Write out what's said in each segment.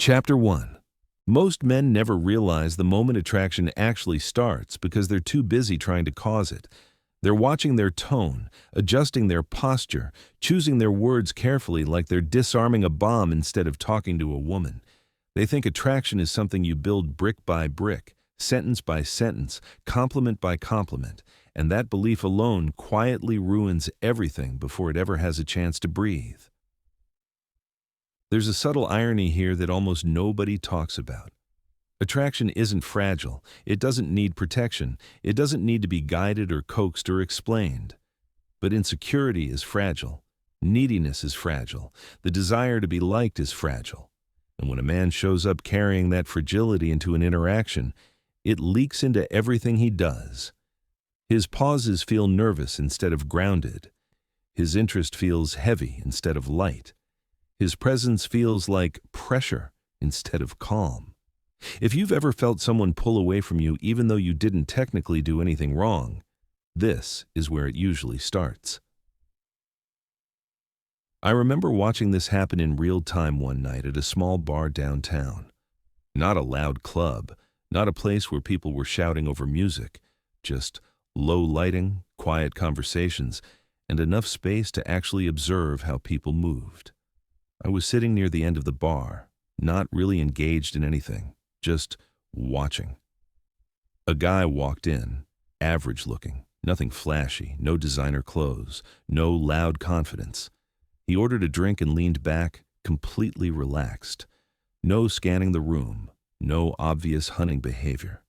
Chapter 1. Most men never realize the moment attraction actually starts because they're too busy trying to cause it. They're watching their tone, adjusting their posture, choosing their words carefully like they're disarming a bomb instead of talking to a woman. They think attraction is something you build brick by brick, sentence by sentence, compliment by compliment, and that belief alone quietly ruins everything before it ever has a chance to breathe. There's a subtle irony here that almost nobody talks about. Attraction isn't fragile. It doesn't need protection. It doesn't need to be guided or coaxed or explained. But insecurity is fragile. Neediness is fragile. The desire to be liked is fragile. And when a man shows up carrying that fragility into an interaction, it leaks into everything he does. His pauses feel nervous instead of grounded. His interest feels heavy instead of light. His presence feels like pressure instead of calm. If you've ever felt someone pull away from you even though you didn't technically do anything wrong, this is where it usually starts. I remember watching this happen in real time one night at a small bar downtown. Not a loud club, not a place where people were shouting over music, just low lighting, quiet conversations, and enough space to actually observe how people moved. I was sitting near the end of the bar, not really engaged in anything, just watching. A guy walked in, average looking, nothing flashy, no designer clothes, no loud confidence. He ordered a drink and leaned back, completely relaxed. No scanning the room, no obvious hunting behavior.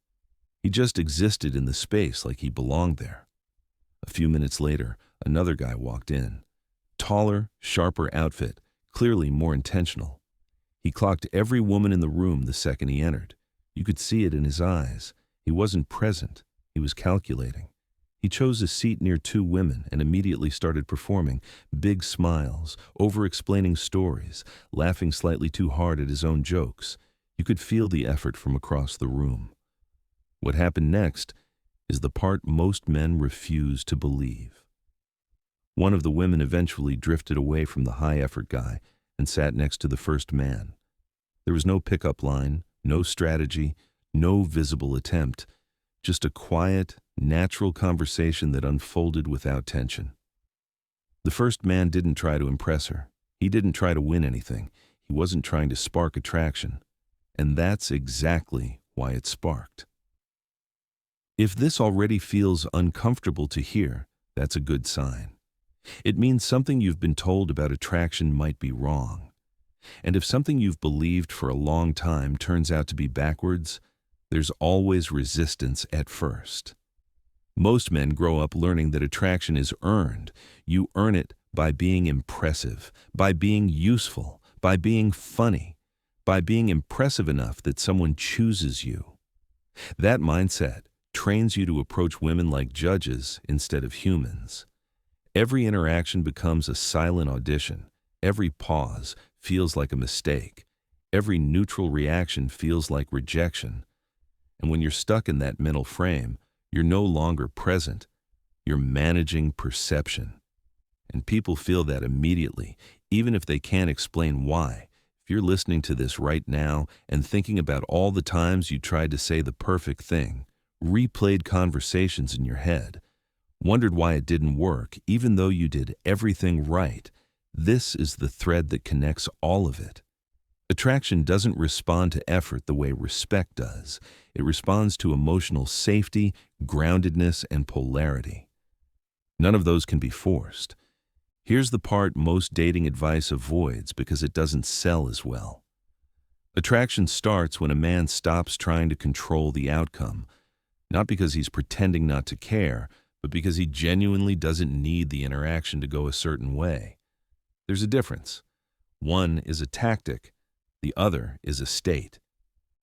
He just existed in the space like he belonged there. A few minutes later, another guy walked in. Taller, sharper outfit, clearly more intentional. He clocked every woman in the room the second he entered. You could see it in his eyes. He wasn't present. He was calculating. He chose a seat near two women and immediately started performing, big smiles, over-explaining stories, laughing slightly too hard at his own jokes. You could feel the effort from across the room. What happened next is the part most men refuse to believe. One of the women eventually drifted away from the high-effort guy and sat next to the first man. There was no pickup line, no strategy, no visible attempt, just a quiet, natural conversation that unfolded without tension. The first man didn't try to impress her. He didn't try to win anything. He wasn't trying to spark attraction. And that's exactly why it sparked. If this already feels uncomfortable to hear, that's a good sign. It means something you've been told about attraction might be wrong. And if something you've believed for a long time turns out to be backwards, there's always resistance at first. Most men grow up learning that attraction is earned. You earn it by being impressive, by being useful, by being funny, by being impressive enough that someone chooses you. That mindset trains you to approach women like judges instead of humans. Every interaction becomes a silent audition. Every pause feels like a mistake. Every neutral reaction feels like rejection. And when you're stuck in that mental frame, you're no longer present. You're managing perception. And people feel that immediately, even if they can't explain why. If you're listening to this right now and thinking about all the times you tried to say the perfect thing, replayed conversations in your head, wondered why it didn't work, even though you did everything right, this is the thread that connects all of it. Attraction doesn't respond to effort the way respect does. It responds to emotional safety, groundedness, and polarity. None of those can be forced. Here's the part most dating advice avoids because it doesn't sell as well. Attraction starts when a man stops trying to control the outcome, not because he's pretending not to care, but because he genuinely doesn't need the interaction to go a certain way. There's a difference. One is a tactic, the other is a state.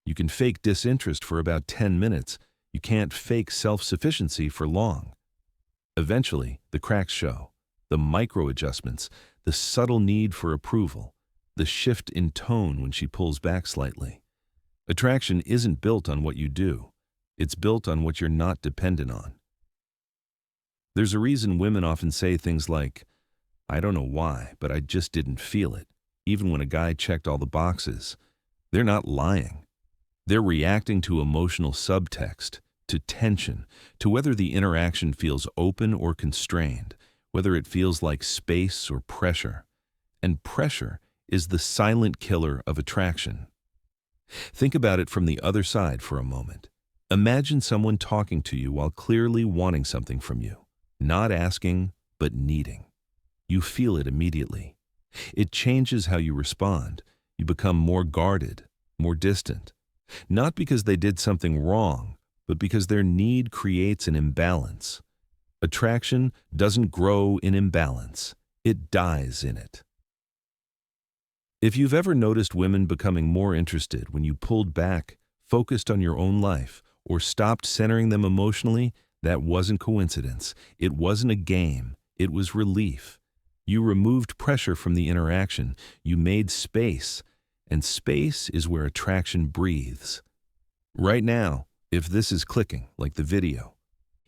You can fake disinterest for about 10 minutes. You can't fake self-sufficiency for long. Eventually, the cracks show. The micro-adjustments, the subtle need for approval, the shift in tone when she pulls back slightly. Attraction isn't built on what you do. It's built on what you're not dependent on. There's a reason women often say things like, "I don't know why, but I just didn't feel it," even when a guy checked all the boxes. They're not lying. They're reacting to emotional subtext, to tension, to whether the interaction feels open or constrained, whether it feels like space or pressure. And pressure is the silent killer of attraction. Think about it from the other side for a moment. Imagine someone talking to you while clearly wanting something from you, not asking, but needing. You feel it immediately. It changes how you respond. You become more guarded, more distant. Not because they did something wrong, but because their need creates an imbalance. Attraction doesn't grow in imbalance. It dies in it. If you've ever noticed women becoming more interested when you pulled back, focused on your own life, or stopped centering them emotionally, that wasn't coincidence. It wasn't a game. It was relief. You removed pressure from the interaction. You made space. And space is where attraction breathes. Right now, if this is clicking, like the video,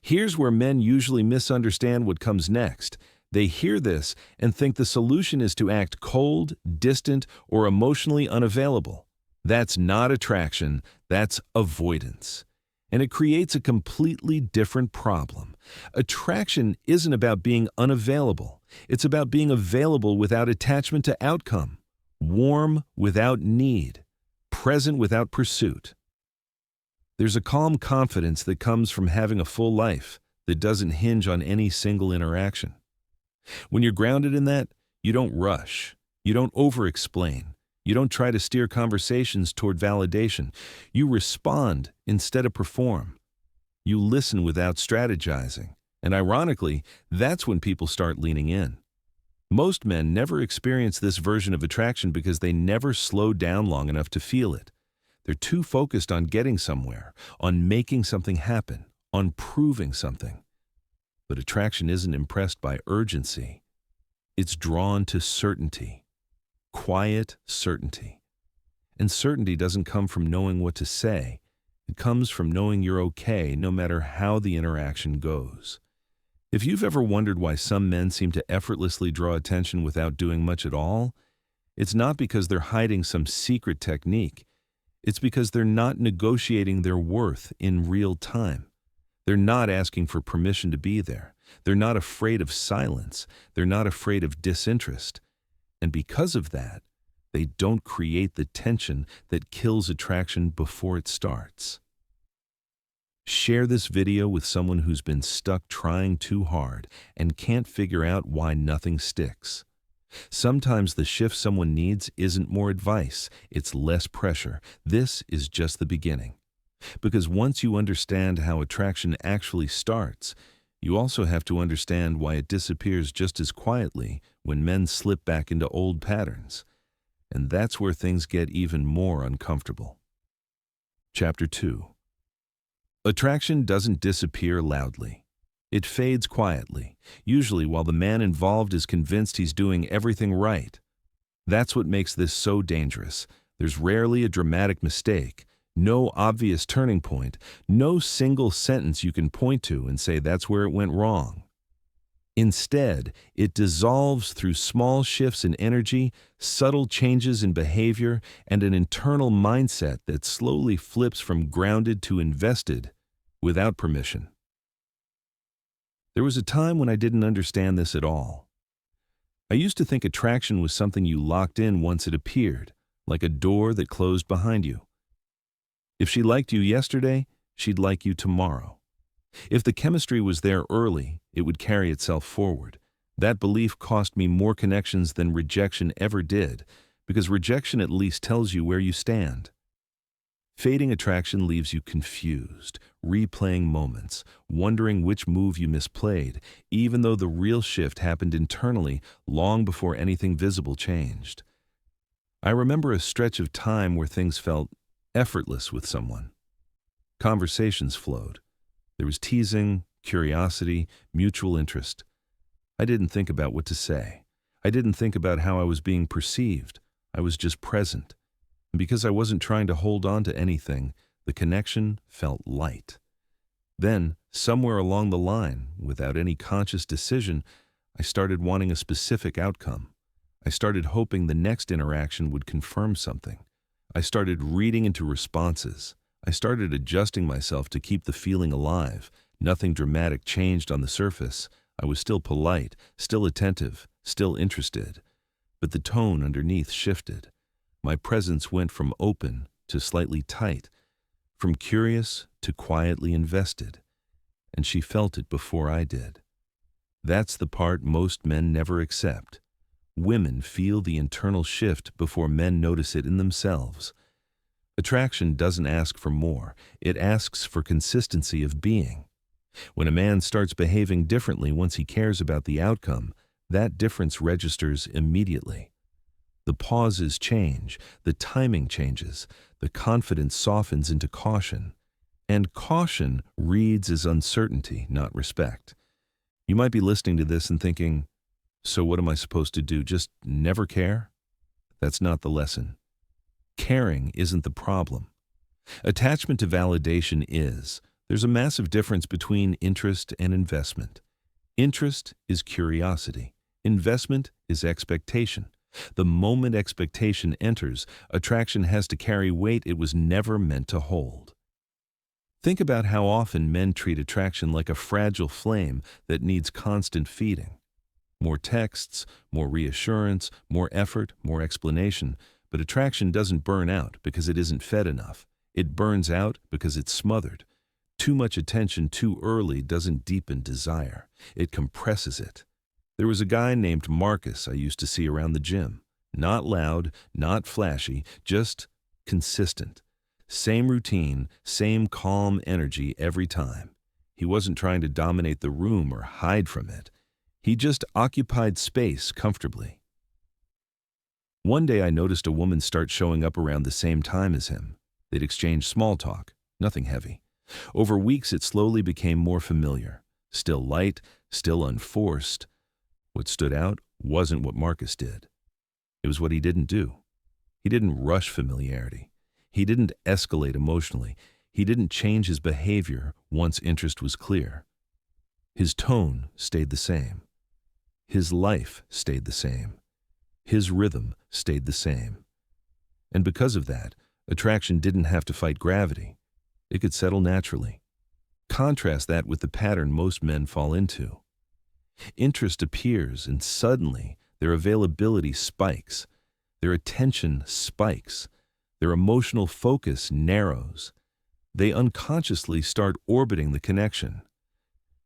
here's where men usually misunderstand what comes next. They hear this and think the solution is to act cold, distant, or emotionally unavailable. That's not attraction, that's avoidance. And it creates a completely different problem. Attraction isn't about being unavailable. It's about being available without attachment to outcome, warm without need, present without pursuit. There's a calm confidence that comes from having a full life that doesn't hinge on any single interaction. When you're grounded in that, you don't rush, you don't over-explain, you don't try to steer conversations toward validation. You respond instead of perform. You listen without strategizing. And ironically, that's when people start leaning in. Most men never experience this version of attraction because they never slow down long enough to feel it. They're too focused on getting somewhere, on making something happen, on proving something. But attraction isn't impressed by urgency. It's drawn to certainty, quiet certainty. And certainty doesn't come from knowing what to say. It comes from knowing you're okay no matter how the interaction goes. If you've ever wondered why some men seem to effortlessly draw attention without doing much at all, it's not because they're hiding some secret technique. It's because they're not negotiating their worth in real time. They're not asking for permission to be there. They're not afraid of silence. They're not afraid of disinterest. And because of that, they don't create the tension that kills attraction before it starts. Share this video with someone who's been stuck trying too hard and can't figure out why nothing sticks. Sometimes the shift someone needs isn't more advice, it's less pressure. This is just the beginning. Because once you understand how attraction actually starts, you also have to understand why it disappears just as quietly when men slip back into old patterns. And that's where things get even more uncomfortable. Chapter 2. Attraction doesn't disappear loudly. It fades quietly, usually while the man involved is convinced he's doing everything right. That's what makes this so dangerous. There's rarely a dramatic mistake, no obvious turning point, no single sentence you can point to and say that's where it went wrong. Instead, it dissolves through small shifts in energy, subtle changes in behavior, and an internal mindset that slowly flips from grounded to invested without permission. There was a time when I didn't understand this at all. I used to think attraction was something you locked in once it appeared, like a door that closed behind you. If she liked you yesterday, she'd like you tomorrow. If the chemistry was there early, it would carry itself forward. That belief cost me more connections than rejection ever did, because rejection at least tells you where you stand. Fading attraction leaves you confused, replaying moments, wondering which move you misplayed, even though the real shift happened internally long before anything visible changed. I remember a stretch of time where things felt effortless with someone. Conversations flowed. There was teasing, curiosity, mutual interest. I didn't think about what to say. I didn't think about how I was being perceived. I was just present. And because I wasn't trying to hold on to anything, the connection felt light. Then, somewhere along the line, without any conscious decision, I started wanting a specific outcome. I started hoping the next interaction would confirm something. I started reading into responses. I started adjusting myself to keep the feeling alive. Nothing dramatic changed on the surface. I was still polite, still attentive, still interested. But the tone underneath shifted. My presence went from open to slightly tight, from curious to quietly invested. And she felt it before I did. That's the part most men never accept. Women feel the internal shift before men notice it in themselves. Attraction doesn't ask for more. It asks for consistency of being. When a man starts behaving differently once he cares about the outcome, that difference registers immediately. The pauses change, the timing changes, the confidence softens into caution. And caution reads as uncertainty, not respect. You might be listening to this and thinking, so what am I supposed to do? Just never care? That's not the lesson. Caring isn't the problem. Attachment to validation is. There's a massive difference between interest and investment. Interest is curiosity. Investment is expectation. The moment expectation enters, attraction has to carry weight it was never meant to hold. Think about how often men treat attraction like a fragile flame that needs constant feeding. More texts, more reassurance, more effort, more explanation, but attraction doesn't burn out because it isn't fed enough. It burns out because it's smothered. Too much attention too early doesn't deepen desire. It compresses it. There was a guy named Marcus I used to see around the gym. Not loud, not flashy, just consistent. Same routine, same calm energy every time. He wasn't trying to dominate the room or hide from it. He just occupied space comfortably. One day I noticed a woman start showing up around the same time as him. They'd exchange small talk, nothing heavy. Over weeks it slowly became more familiar. Still light, still unforced. What stood out wasn't what Marcus did. It was what he didn't do. He didn't rush familiarity. He didn't escalate emotionally. He didn't change his behavior once interest was clear. His tone stayed the same. His life stayed the same. His rhythm stayed the same. And because of that, attraction didn't have to fight gravity. It could settle naturally. Contrast that with the pattern most men fall into. Interest appears and suddenly their availability spikes. Their attention spikes. Their emotional focus narrows. They unconsciously start orbiting the connection.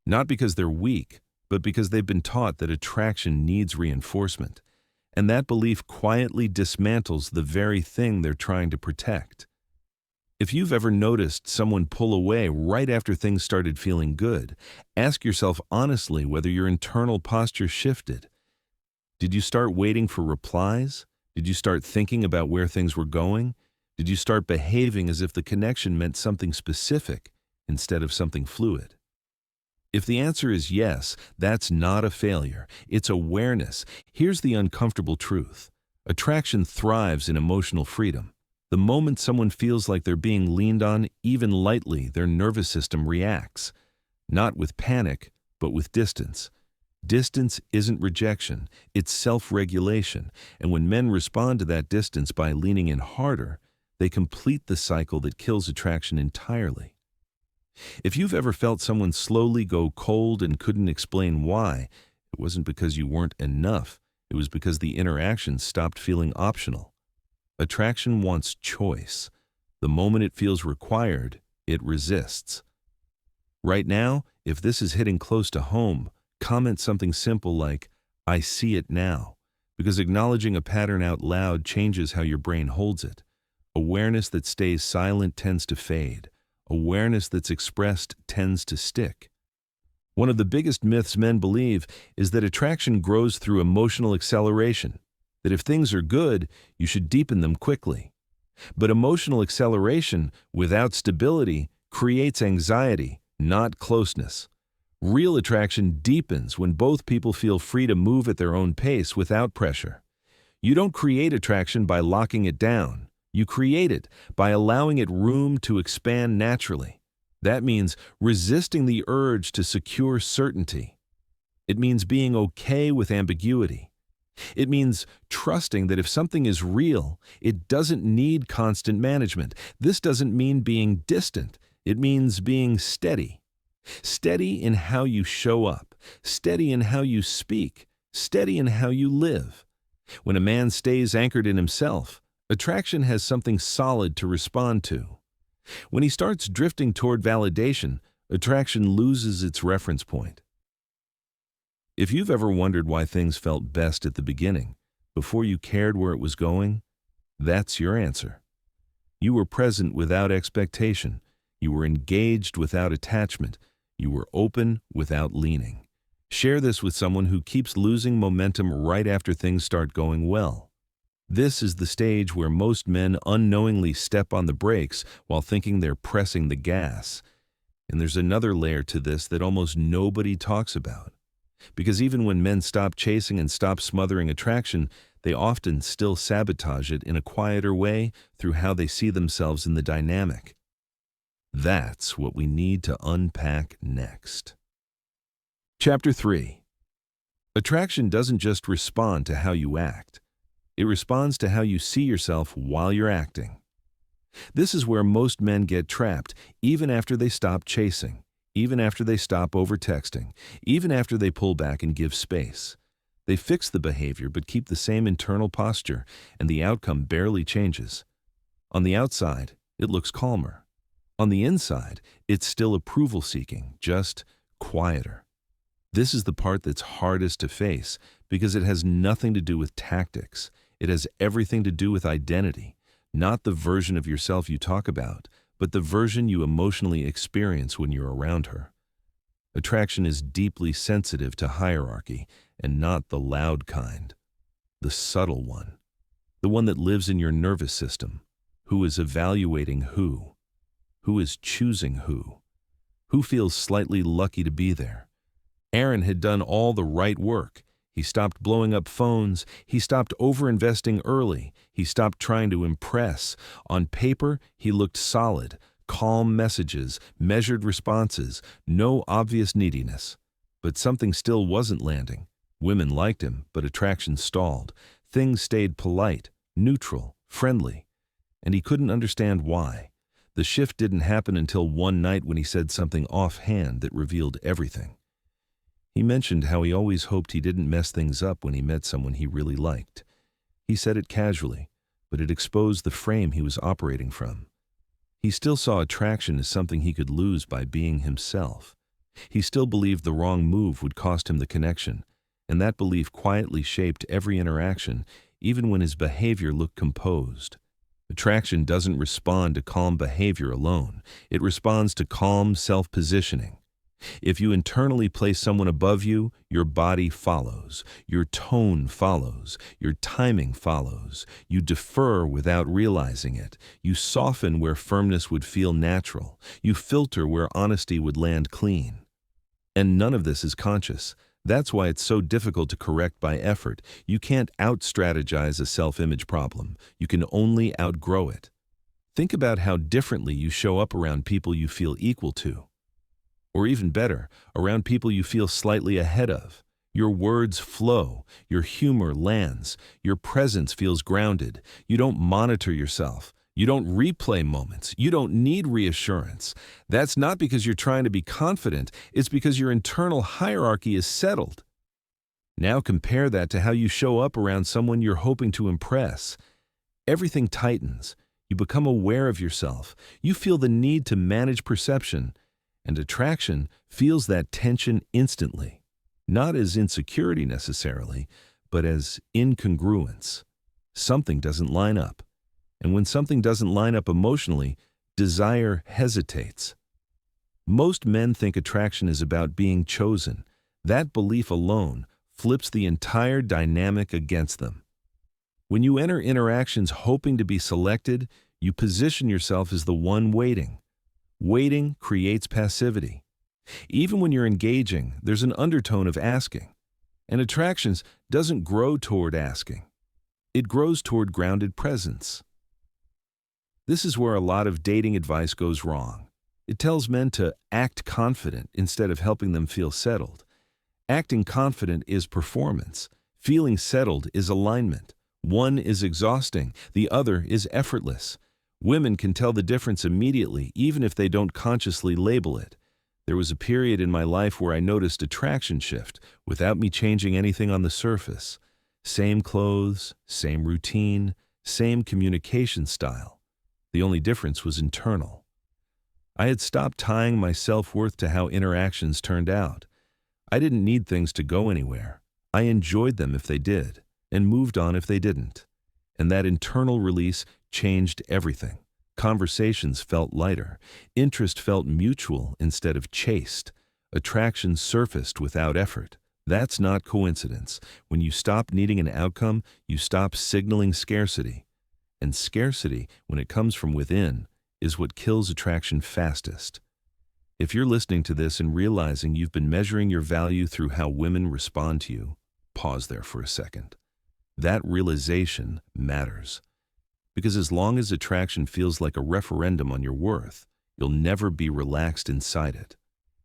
Not because they're weak, but because they've been taught that attraction needs reinforcement. And that belief quietly dismantles the very thing they're trying to protect. If you've ever noticed someone pull away right after things started feeling good, ask yourself honestly whether your internal posture shifted. Did you start waiting for replies? Did you start thinking about where things were going? Did you start behaving as if the connection meant something specific instead of something fluid? If the answer is yes, that's not a failure. It's awareness. Here's the uncomfortable truth. Attraction thrives in emotional freedom. The moment someone feels like they're being leaned on, even lightly, their nervous system reacts. Not with panic, but with distance. Distance isn't rejection, it's self-regulation. And when men respond to that distance by leaning in harder, they complete the cycle that kills attraction entirely. If you've ever felt someone slowly go cold and couldn't explain why, it wasn't because you weren't enough. It was because the interaction stopped feeling optional. Attraction wants choice. The moment it feels required, it resists. Right now, if this is hitting close to home, comment something simple like, "I see it now," because acknowledging a pattern out loud changes how your brain holds it. Awareness that stays silent tends to fade. Awareness that's expressed tends to stick. One of the biggest myths men believe is that attraction grows through emotional acceleration, that if things are good, you should deepen them quickly. But emotional acceleration without stability creates anxiety, not closeness. Real attraction deepens when both people feel free to move at their own pace without pressure. You don't create attraction by locking it down. You create it by allowing it room to expand naturally. That means resisting the urge to secure certainty. It means being okay with ambiguity. It means trusting that if something is real, it doesn't need constant management. This doesn't mean being distant. It means being steady. Steady in how you show up, steady in how you speak, steady in how you live. When a man stays anchored in himself, attraction has something solid to respond to. When he starts drifting toward validation, attraction loses its reference point. If you've ever wondered why things felt best at the beginning, before you cared where it was going, that's your answer. You were present without expectation. You were engaged without attachment. You were open without leaning. Share this with someone who keeps losing momentum right after things start going well. This is the stage where most men unknowingly step on the brakes while thinking they're pressing the gas. And there's another layer to this that almost nobody talks about. Because even when men stop chasing and stop smothering attraction, they often still sabotage it in a quieter way through how they see themselves in the dynamic. That's what we need to unpack next. Chapter 3. Attraction doesn't just respond to how you act. It responds to how you see yourself while you're acting. This is where most men get trapped, even after they stop chasing. Even after they stop over-texting, even after they pull back and give space. They fix the behavior but keep the same internal posture, and the outcome barely changes. On the outside, it looks calmer. On the inside, it's still approval-seeking, just quieter. This is the part that's hardest to face because it has nothing to do with tactics. It has everything to do with identity, not the version of yourself you talk about, but the version you emotionally experience when you're around her. Attraction is deeply sensitive to hierarchy, and not the loud kind. The subtle one. The one that lives in your nervous system. Who is evaluating who? Who is choosing who? Who feels slightly lucky to be there? Aaron had done all the right work. He stopped blowing up phones. He stopped overinvesting early. He stopped trying to impress. On paper, he looked solid. Calm messages, measured responses, no obvious neediness. But something still wasn't landing. Women liked him, but attraction stalled. Things stayed polite, neutral, friendly. And he couldn't understand why. The shift didn't happen until one night when he said something offhand that revealed everything. He mentioned how he always hoped he didn't mess things up when he met someone he really liked. He said it casually, but it exposed the frame he was operating from. He still saw attraction as something he could lose by being himself. He still believed the wrong move would cost him the connection, and that belief quietly shaped every interaction, even when his behavior looked composed. Attraction doesn't respond to calm behavior alone. It responds to calm self-positioning. If you internally place someone above you, your body follows, your tone follows, your timing follows. You defer without realizing it. You soften where firmness would feel natural. You filter where honesty would land clean. And none of this is conscious. That's why it's so difficult to correct by effort. You can't out-strategize a self-image problem. You can only outgrow it. Think about how differently you show up around people you feel equal to. Or even better, around people you feel slightly ahead of. Your words flow, your humor lands, your presence feels grounded. You don't monitor yourself. You don't replay moments. You don't need reassurance. That's not because you're trying to be confident. It's because your internal hierarchy is settled. Now compare that to how you show up around someone you're hoping to impress. Everything tightens. You become aware of yourself. You feel the need to manage perception. And attraction feels that tension instantly, not as insecurity necessarily, but as incongruence. Something doesn't line up. And when something doesn't line up emotionally, desire hesitates. Most men think attraction is about being chosen. That belief alone flips the entire dynamic against them. When you enter interactions hoping to be selected, you position yourself as the one waiting. Waiting creates passivity. Even when you're engaging, there's an undertone of asking. And attractions doesn't grow toward asking. It grows toward grounded presence. This is where a lot of dating advice goes wrong. It tells men to act confident instead of helping them feel settled. Acting confident is performance. Feeling settled is alignment. One is exhausting, the other is effortless. Women can tell the difference immediately, even if they don't consciously label it. There was a period in my life where I noticed attraction shift without me changing anything on the surface. Same clothes, same routine, same communication style. The only difference was internal. I had stopped tying my self-worth to how interactions turned out. I didn't need things to go anywhere. I enjoyed them if they did, and moved on if they didn't. And that internal release changed everything. Conversations felt lighter. Interest felt mutual instead of chased. Attraction surfaced without effort. That's not coincidence. When you stop needing an outcome, you stop signaling scarcity. And scarcity, when it comes from within, is what kills attraction fastest. If you're listening to this and realizing you've been measuring your value through how women respond to you, pause there for a second. That realization matters. Because as long as attraction feels like a referendum on your worth, you'll never be relaxed inside it.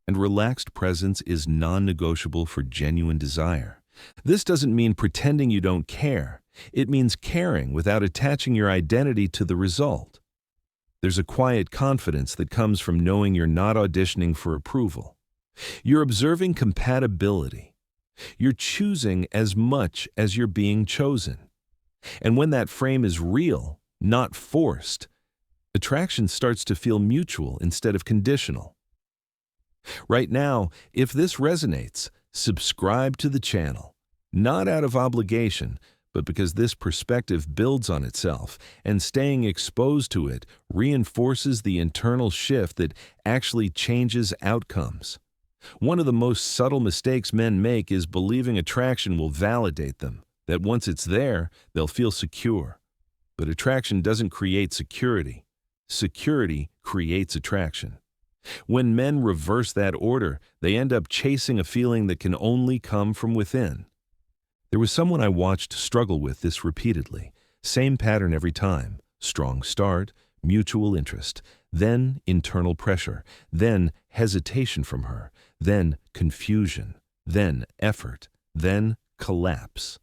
And relaxed presence is non-negotiable for genuine desire. This doesn't mean pretending you don't care. It means caring without attaching your identity to the result. There's a quiet confidence that comes from knowing you're not auditioning for approval. You're observing compatibility. You're choosing as much as you're being chosen. And when that frame is real, not forced, attraction starts to feel mutual instead of conditional. Right now, if this resonates, subscribe to the channel, not out of obligation, but because this perspective builds on itself, and staying exposed to it reinforces the internal shift that actually changes outcomes. One of the most subtle mistakes men make is believing attraction will validate them, that once it's there, they'll feel secure. But attraction doesn't create security. Security creates attraction. When men reverse that order, they end up chasing a feeling that can only come from within. There was someone I watched struggle with this repeatedly. Same pattern every time. Strong start, mutual interest, then internal pressure, then hesitation from her, then confusion, then effort, then collapse.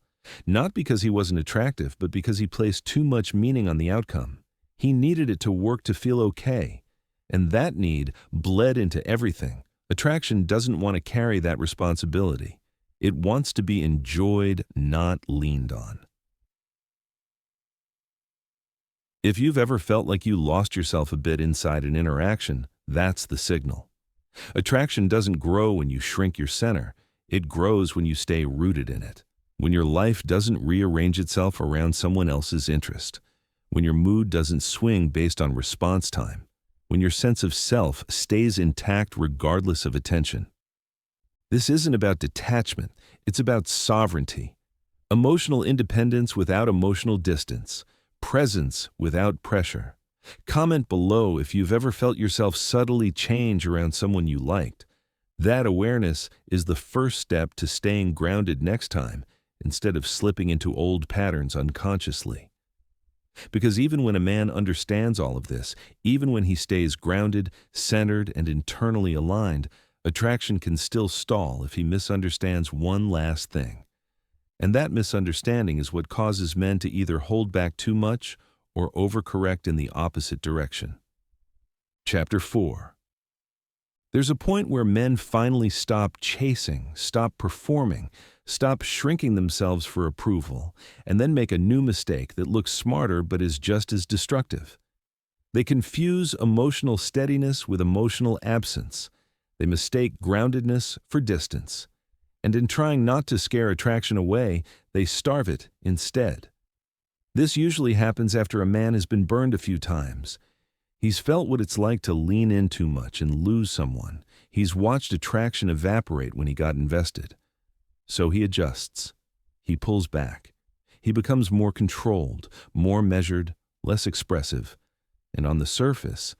Not because he wasn't attractive, but because he placed too much meaning on the outcome. He needed it to work to feel okay. And that need bled into everything. Attraction doesn't want to carry that responsibility. It wants to be enjoyed, not leaned on. If you've ever felt like you lost yourself a bit inside an interaction, that's the signal. Attraction doesn't grow when you shrink your center. It grows when you stay rooted in it. When your life doesn't rearrange itself around someone else's interest. When your mood doesn't swing based on response time. When your sense of self stays intact regardless of attention. This isn't about detachment, it's about sovereignty. Emotional independence without emotional distance. Presence without pressure. Comment below if you've ever felt yourself subtly change around someone you liked. That awareness is the first step to staying grounded next time, instead of slipping into old patterns unconsciously. Because even when a man understands all of this, even when he stays grounded, centered, and internally aligned, attraction can still stall if he misunderstands one last thing. And that misunderstanding is what causes men to either hold back too much or overcorrect in the opposite direction. Chapter 4. There's a point where men finally stop chasing, stop performing, stop shrinking themselves for approval, and then make a new mistake that looks smarter but is just as destructive. They confuse emotional steadiness with emotional absence. They mistake groundedness for distance. And in trying not to scare attraction away, they starve it instead. This usually happens after a man has been burned a few times. He's felt what it's like to lean in too much and lose someone. He's watched attraction evaporate when he got invested. So he adjusts. He pulls back. He becomes more controlled, more measured, less expressive. And on the surface,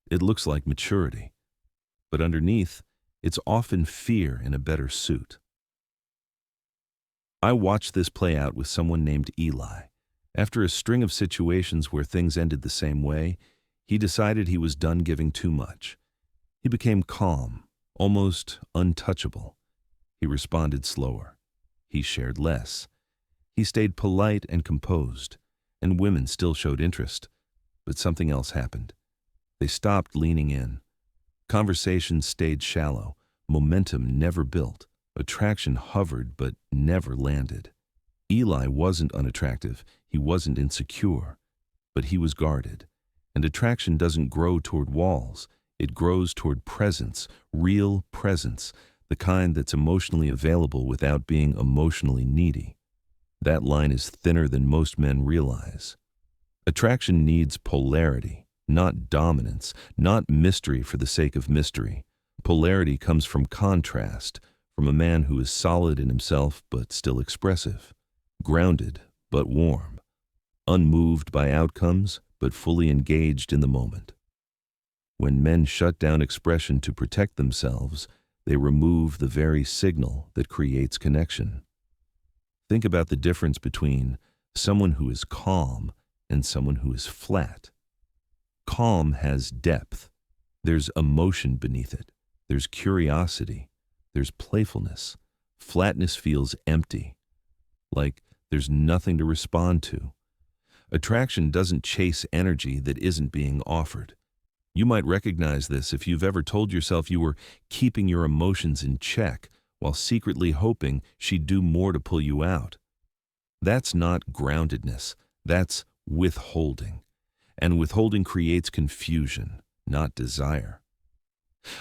it looks like maturity. But underneath, it's often fear in a better suit. I watched this play out with someone named Eli. After a string of situations where things ended the same way, he decided he was done giving too much. He became calm, almost untouchable. He responded slower. He shared less. He stayed polite and composed, and women still showed interest. But something else happened. They stopped leaning in. Conversations stayed shallow. Momentum never built. Attraction hovered but never landed. Eli wasn't unattractive. He wasn't insecure. But he was guarded. And attraction doesn't grow toward walls. It grows toward presence, real presence, the kind that's emotionally available without being emotionally needy. That line is thinner than most men realize. Attraction needs polarity, not dominance, not mystery for the sake of mystery. Polarity comes from contrast, from a man who is solid in himself but still expressive, grounded but warm, unmoved by outcomes but fully engaged in the moment. When men shut down expression to protect themselves, they remove the very signal that creates connection. Think about the difference between someone who is calm and someone who is flat. Calm has depth. There's emotion beneath it. There's curiosity. There's playfulness. Flatness feels empty, like there's nothing to respond to. Attraction doesn't chase energy that isn't being offered. You might recognize this if you've ever told yourself you were keeping your emotions in check while secretly hoping she'd do more to pull you out. That's not groundedness. That's withholding. And withholding creates confusion, not desire.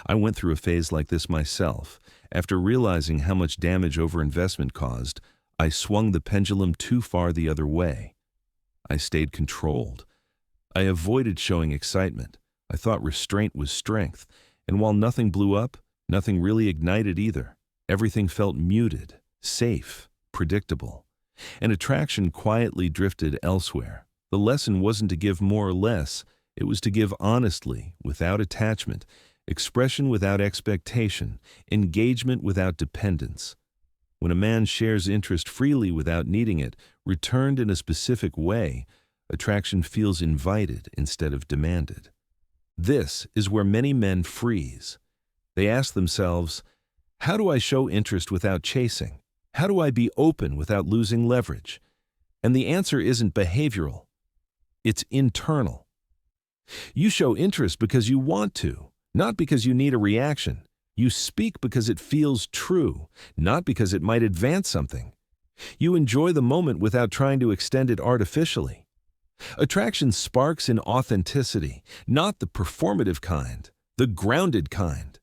I went through a phase like this myself. After realizing how much damage overinvestment caused, I swung the pendulum too far the other way. I stayed controlled. I avoided showing excitement. I thought restraint was strength, and while nothing blew up, nothing really ignited either. Everything felt muted, safe, predictable. And attraction quietly drifted elsewhere. The lesson wasn't to give more or less, it was to give honestly, without attachment, expression without expectation, engagement without dependence. When a man shares interest freely without needing it, returned in a specific way, attraction feels invited instead of demanded. This is where many men freeze. They ask themselves, how do I show interest without chasing? How do I be open without losing leverage? And the answer isn't behavioral. It's internal. You show interest because you want to, not because you need a reaction. You speak because it feels true, not because it might advance something. You enjoy the moment without trying to extend it artificially. Attraction sparks in authenticity, not the performative kind, the grounded kind.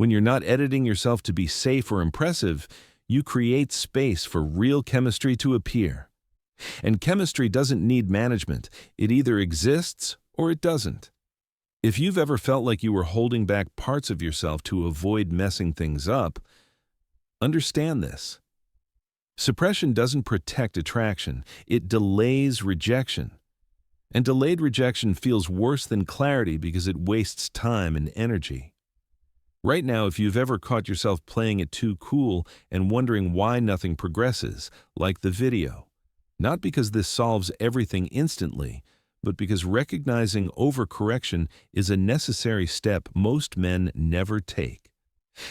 When you're not editing yourself to be safe or impressive, you create space for real chemistry to appear. And chemistry doesn't need management. It either exists or it doesn't. If you've ever felt like you were holding back parts of yourself to avoid messing things up, understand this. Suppression doesn't protect attraction, it delays rejection. And delayed rejection feels worse than clarity because it wastes time and energy. Right now, if you've ever caught yourself playing it too cool and wondering why nothing progresses, like the video, not because this solves everything instantly, but because recognizing overcorrection is a necessary step most men never take.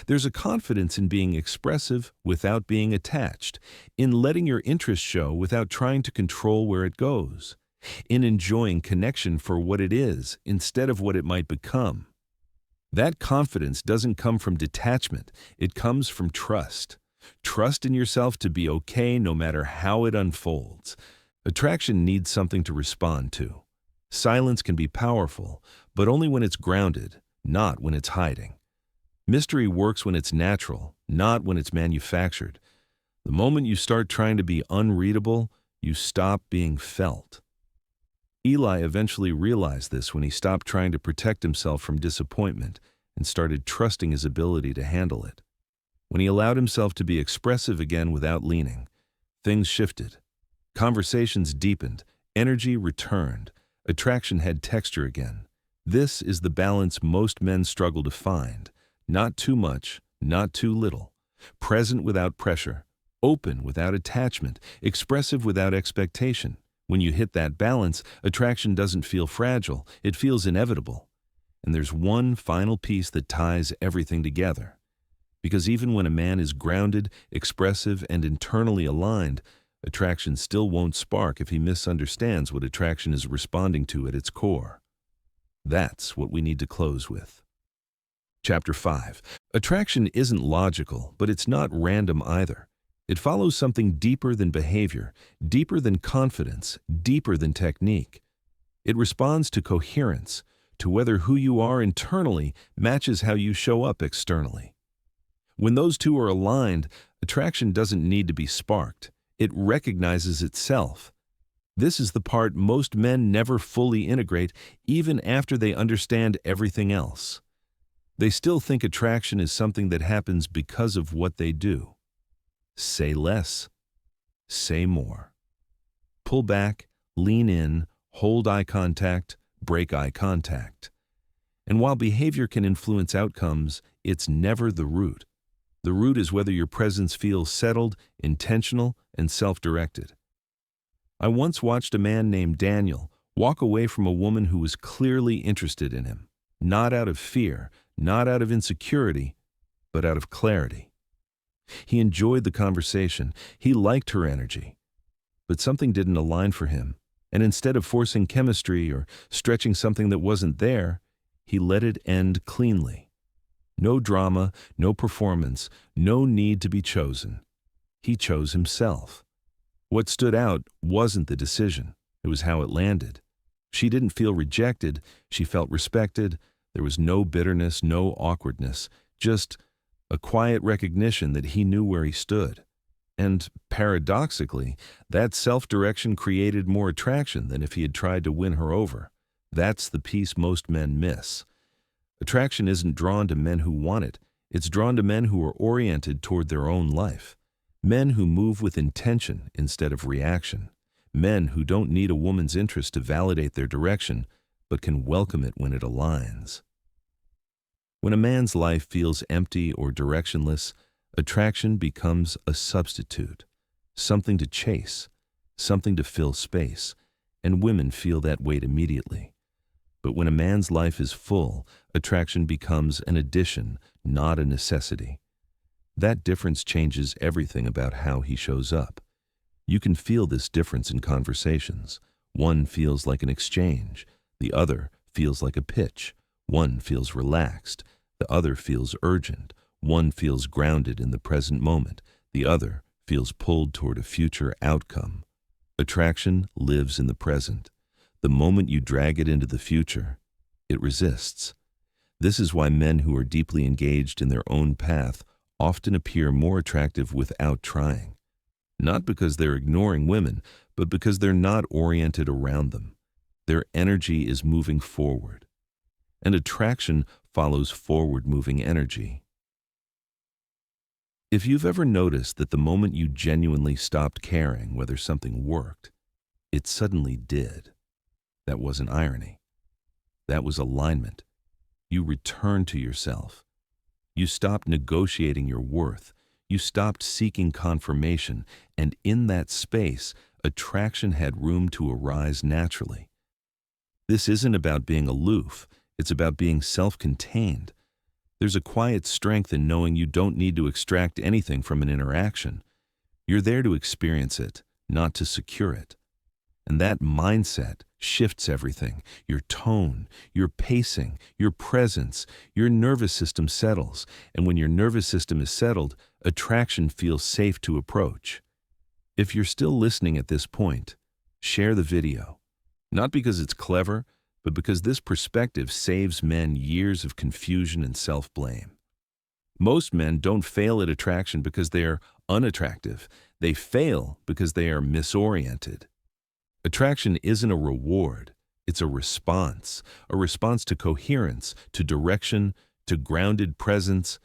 There's a confidence in being expressive without being attached, in letting your interest show without trying to control where it goes, in enjoying connection for what it is instead of what it might become. That confidence doesn't come from detachment, it comes from trust. Trust in yourself to be okay no matter how it unfolds. Attraction needs something to respond to. Silence can be powerful, but only when it's grounded, not when it's hiding. Mystery works when it's natural, not when it's manufactured. The moment you start trying to be unreadable, you stop being felt. Eli eventually realized this when he stopped trying to protect himself from disappointment and started trusting his ability to handle it. When he allowed himself to be expressive again without leaning, things shifted. Conversations deepened, energy returned, attraction had texture again. This is the balance most men struggle to find. Not too much, not too little. Present without pressure, open without attachment, expressive without expectation. When you hit that balance, attraction doesn't feel fragile, it feels inevitable. And there's one final piece that ties everything together. Because even when a man is grounded, expressive, and internally aligned, Attraction still won't spark if he misunderstands what attraction is responding to at its core. That's what we need to close with. Chapter 5. Attraction isn't logical, but it's not random either. It follows something deeper than behavior, deeper than confidence, deeper than technique. It responds to coherence, to whether who you are internally matches how you show up externally. When those two are aligned, attraction doesn't need to be sparked. It recognizes itself. This is the part most men never fully integrate, even after they understand everything else. They still think attraction is something that happens because of what they do. Say less. Say more. Pull back, lean in, hold eye contact, break eye contact. And while behavior can influence outcomes, it's never the root. The root is whether your presence feels settled, intentional, and self-directed. I once watched a man named Daniel walk away from a woman who was clearly interested in him, not out of fear, not out of insecurity, but out of clarity. He enjoyed the conversation, he liked her energy, but something didn't align for him, and instead of forcing chemistry or stretching something that wasn't there, he let it end cleanly. No drama, no performance, no need to be chosen. He chose himself. What stood out wasn't the decision, it was how it landed. She didn't feel rejected, she felt respected. There was no bitterness, no awkwardness, just a quiet recognition that he knew where he stood. And paradoxically, that self-direction created more attraction than if he had tried to win her over. That's the piece most men miss. Attraction isn't drawn to men who want it, it's drawn to men who are oriented toward their own life. Men who move with intention instead of reaction. Men who don't need a woman's interest to validate their direction, but can welcome it when it aligns. When a man's life feels empty or directionless, attraction becomes a substitute, something to chase, something to fill space, and women feel that weight immediately. But when a man's life is full, attraction becomes an addition, not a necessity. That difference changes everything about how he shows up. You can feel this difference in conversations. One feels like an exchange, the other feels like a pitch. One feels relaxed, the other feels urgent. One feels grounded in the present moment, the other feels pulled toward a future outcome. Attraction lives in the present. The moment you drag it into the future, it resists. This is why men who are deeply engaged in their own path often appear more attractive without trying. Not because they're ignoring women, but because they're not oriented around them. Their energy is moving forward. And attraction follows forward-moving energy. If you've ever noticed that the moment you genuinely stopped caring whether something worked, it suddenly did. That wasn't irony. That was alignment. You returned to yourself. You stopped negotiating your worth. You stopped seeking confirmation, and in that space, attraction had room to arise naturally. This isn't about being aloof. It's about being self-contained. There's a quiet strength in knowing you don't need to extract anything from an interaction. You're there to experience it, not to secure it. And that mindset shifts everything. Your tone, your pacing, your presence, your nervous system settles. And when your nervous system is settled, attraction feels safe to approach. If you're still listening at this point, share the video. Not because it's clever, but because this perspective saves men years of confusion and self-blame. Most men don't fail at attraction because they are unattractive. They fail because they are misoriented. Attraction isn't a reward, it's a response to coherence, to direction, to grounded presence,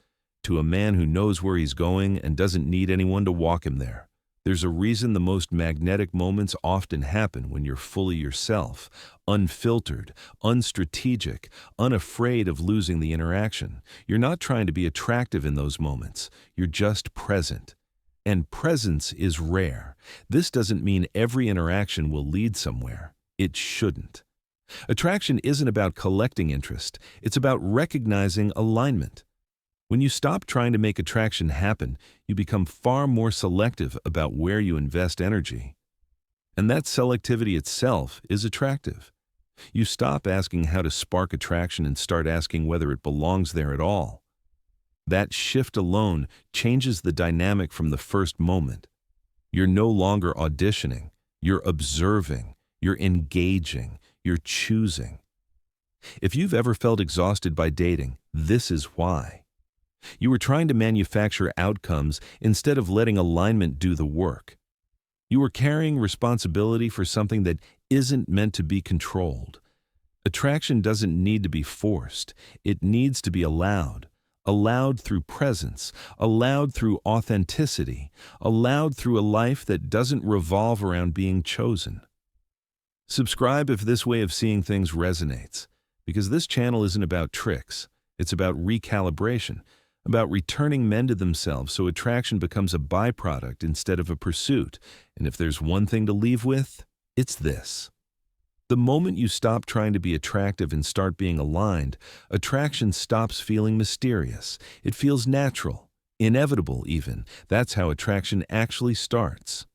to a man who knows where he's going and doesn't need anyone to walk him there. There's a reason the most magnetic moments often happen when you're fully yourself, unfiltered, unstrategic, unafraid of losing the interaction. You're not trying to be attractive in those moments, you're just present. And presence is rare. This doesn't mean every interaction will lead somewhere. It shouldn't. Attraction isn't about collecting interest. It's about recognizing alignment. When you stop trying to make attraction happen, you become far more selective about where you invest energy. And that selectivity itself is attractive. You stop asking how to spark attraction and start asking whether it belongs there at all. That shift alone changes the dynamic from the first moment. You're no longer auditioning, you're observing, you're engaging, you're choosing. If you've ever felt exhausted by dating, this is why. You were trying to manufacture outcomes instead of letting alignment do the work. You were carrying responsibility for something that isn't meant to be controlled. Attraction doesn't need to be forced. It needs to be allowed. Allowed through presence, allowed through authenticity, allowed through a life that doesn't revolve around being chosen. Subscribe if this way of seeing things resonates, because this channel isn't about tricks. It's about recalibration, about returning men to themselves so attraction becomes a byproduct instead of a pursuit. And if there's one thing to leave with, it's this. The moment you stop trying to be attractive and start being aligned, attraction stops feeling mysterious. It feels natural, inevitable even. That's how attraction actually starts.